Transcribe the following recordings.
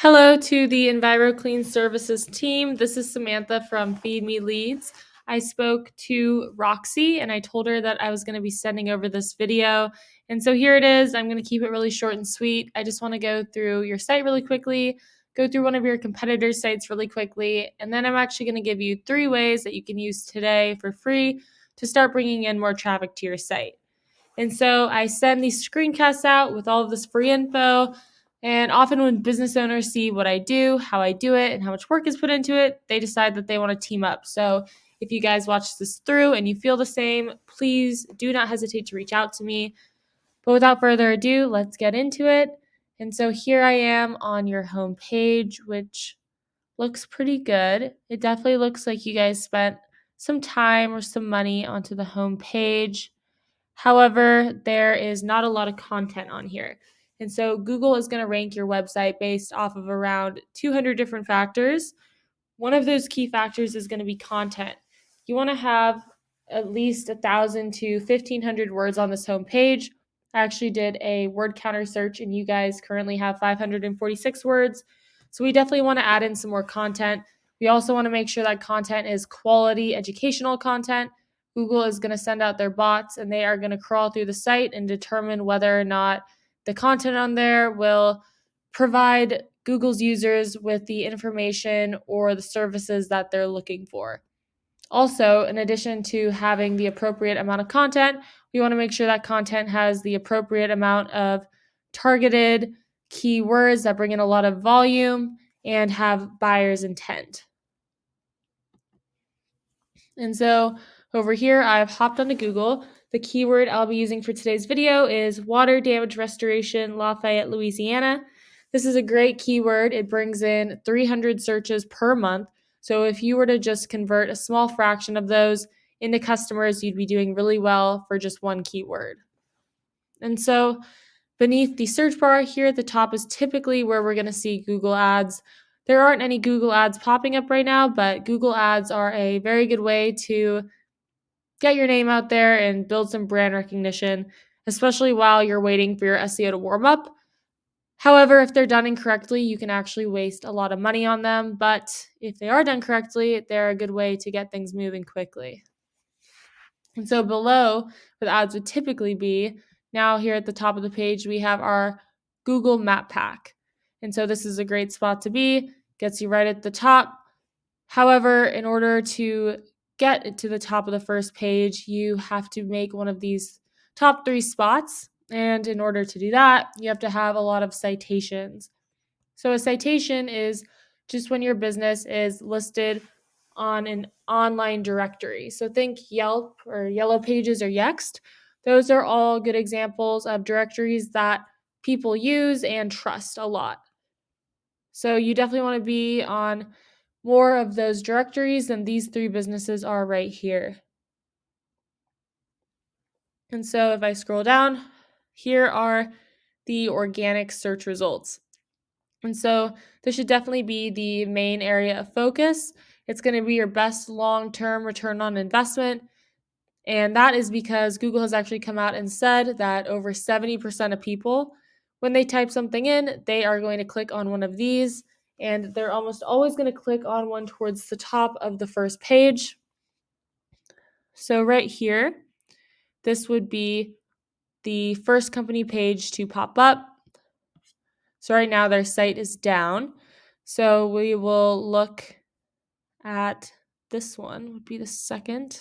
Hello to the Enviro-Clean services team. This is Samantha from Feed Me Leads. I spoke to Roxy and I told her that I was going to be sending over this video. And so here it is. I'm going to keep it really short and sweet. I just want to go through your site really quickly, go through one of your competitors' sites really quickly, and then I'm actually going to give you 3 ways that you can use today for free to start bringing in more traffic to your site. And so I send these screencasts out with all of this free info. And often when business owners see what I do, how I do it, and how much work is put into it, they decide that they want to team up. So if you guys watch this through and you feel the same, please do not hesitate to reach out to me. But without further ado, let's get into it. And so here I am on your home page, which looks pretty good. It definitely looks like you guys spent some time or some money onto the home page. However, there is not a lot of content on here. And so Google is going to rank your website based off of around 200 different factors. One of those key factors is going to be content. You want to have at least 1,000 to 1,500 words on this home page. I actually did a word counter search and you guys currently have 546 words. So we definitely want to add in some more content. We also want to make sure that content is quality educational content. Google is going to send out their bots and they are going to crawl through the site and determine whether or not the content on there will provide Google's users with the information or the services that they're looking for. Also, in addition to having the appropriate amount of content, we want to make sure that content has the appropriate amount of targeted keywords that bring in a lot of volume and have buyer's intent. And so over here, I've hopped onto Google. The keyword I'll be using for today's video is water damage restoration, Lafayette, Louisiana. This is a great keyword. It brings in 300 searches per month. So if you were to just convert a small fraction of those into customers, you'd be doing really well for just one keyword. And so beneath the search bar here at the top is typically where we're going to see Google ads. There aren't any Google ads popping up right now, but Google ads are a very good way to get your name out there and build some brand recognition, especially while you're waiting for your SEO to warm up. However, if they're done incorrectly, you can actually waste a lot of money on them, but if they are done correctly, they're a good way to get things moving quickly. And so below, where the ads would typically be, now here at the top of the page, we have our Google Map Pack. And so this is a great spot to be, gets you right at the top. However, in order to get to the top of the first page, you have to make one of these top 3 spots. And in order to do that, you have to have a lot of citations. So a citation is just when your business is listed on an online directory. So think Yelp or Yellow Pages or Yext. Those are all good examples of directories that people use and trust a lot. So you definitely want to be on more of those directories than these 3 businesses are right here. And so if I scroll down, here are the organic search results. And so this should definitely be the main area of focus. It's going to be your best long-term return on investment. And that is because Google has actually come out and said that over 70% of people, when they type something in, they are going to click on one of these. And they're almost always going to click on one towards the top of the first page. So right here, this would be the first company page to pop up. So right now their site is down. So we will look at this one, would be the second.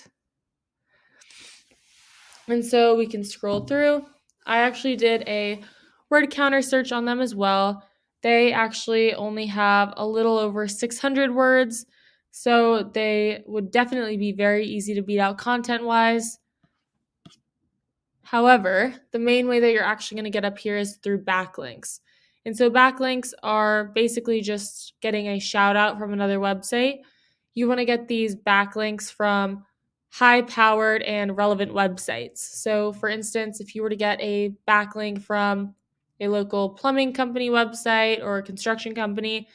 And so we can scroll through. I actually did a word counter search on them as well. They actually only have a little over 600 words. So they would definitely be very easy to beat out content-wise. However, the main way that you're actually going to get up here is through backlinks. And so backlinks are basically just getting a shout out from another website. You want to get these backlinks from high-powered and relevant websites. So for instance, if you were to get a backlink from a local plumbing company website or a construction company,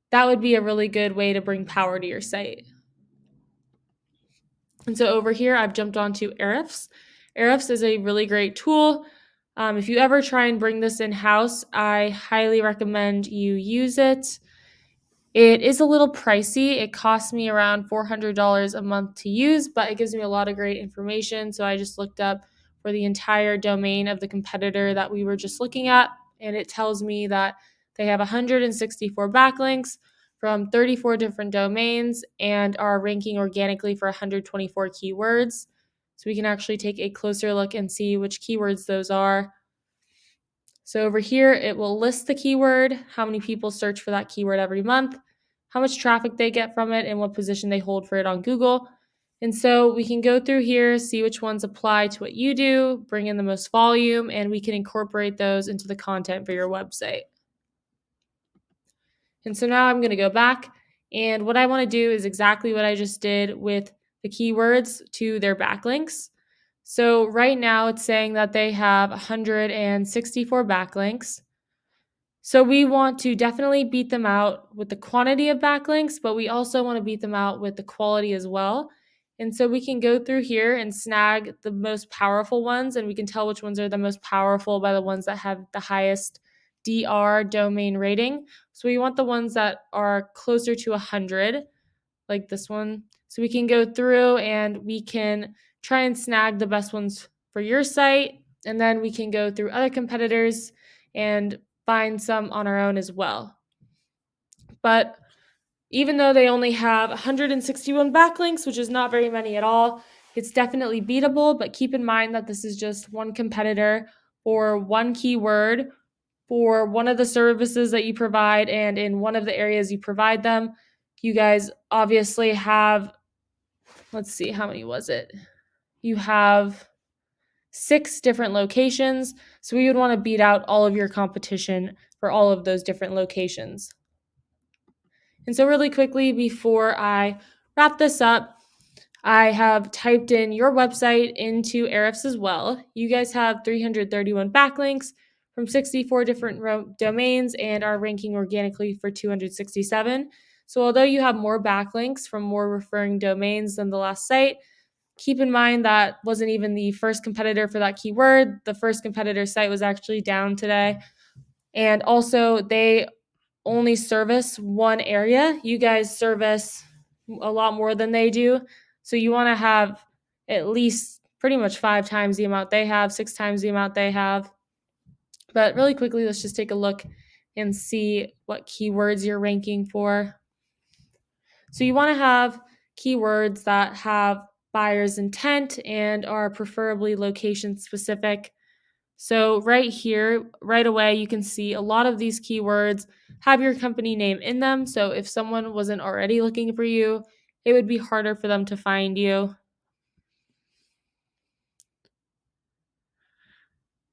that would be a really good way to bring power to your site. And so over here, I've jumped onto Ahrefs. Ahrefs is a really great tool. If you ever try and bring this in-house, I highly recommend you use it. It is a little pricey. It costs me around $400 a month to use, but it gives me a lot of great information. So I just looked up for the entire domain of the competitor that we were just looking at, and it tells me that they have 164 backlinks from 34 different domains and are ranking organically for 124 keywords. So we can actually take a closer look and see which keywords those are. So over here, it will list the keyword, how many people search for that keyword every month, how much traffic they get from it, and what position they hold for it on Google. And so we can go through here, see which ones apply to what you do, bring in the most volume, and we can incorporate those into the content for your website. And so now I'm going to go back, and what I want to do is exactly what I just did with the keywords to their backlinks. So right now it's saying that they have 164 backlinks. So we want to definitely beat them out with the quantity of backlinks, but we also want to beat them out with the quality as well. And so we can go through here and snag the most powerful ones, and we can tell which ones are the most powerful by the ones that have the highest DR domain rating. So we want the ones that are closer to 100, like this one. So we can go through and we can try and snag the best ones for your site, and then we can go through other competitors and find some on our own as well. But even though they only have 161 backlinks, which is not very many at all, it's definitely beatable. But keep in mind that this is just one competitor for one keyword for one of the services that you provide and in one of the areas you provide them. You guys obviously have, let's see, how many was it? You have 6 different locations. So we would want to beat out all of your competition for all of those different locations. And so really quickly before I wrap this up, I have typed in your website into Ahrefs as well. You guys have 331 backlinks from 64 different domains and are ranking organically for 267. So although you have more backlinks from more referring domains than the last site, keep in mind that wasn't even the first competitor for that keyword. The first competitor's site was actually down today. And also, they only service one area. You guys service a lot more than they do. So you want to have at least pretty much 5 times the amount they have, 6 times the amount they have. But really quickly, let's just take a look and see what keywords you're ranking for. So you want to have keywords that have buyer's intent and are preferably location specific. So right here, right away, you can see a lot of these keywords have your company name in them. So if someone wasn't already looking for you, it would be harder for them to find you.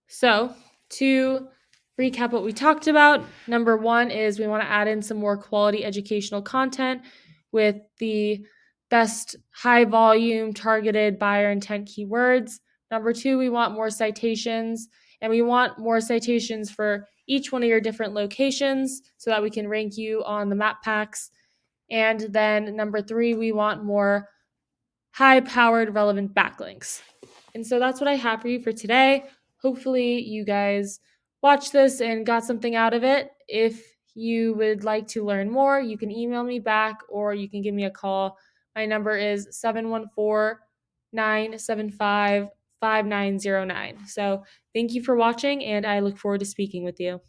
So to recap what we talked about, number 1 is we want to add in some more quality educational content with the best high volume targeted buyer intent keywords. Number 2, we want more citations, and we want more citations for each one of your different locations so that we can rank you on the map packs. And then number 3, we want more high powered relevant backlinks. And so that's what I have for you for today. Hopefully you guys watched this and got something out of it. If you would like to learn more, you can email me back or you can give me a call. My number is 714-975-5909. So thank you for watching, and I look forward to speaking with you.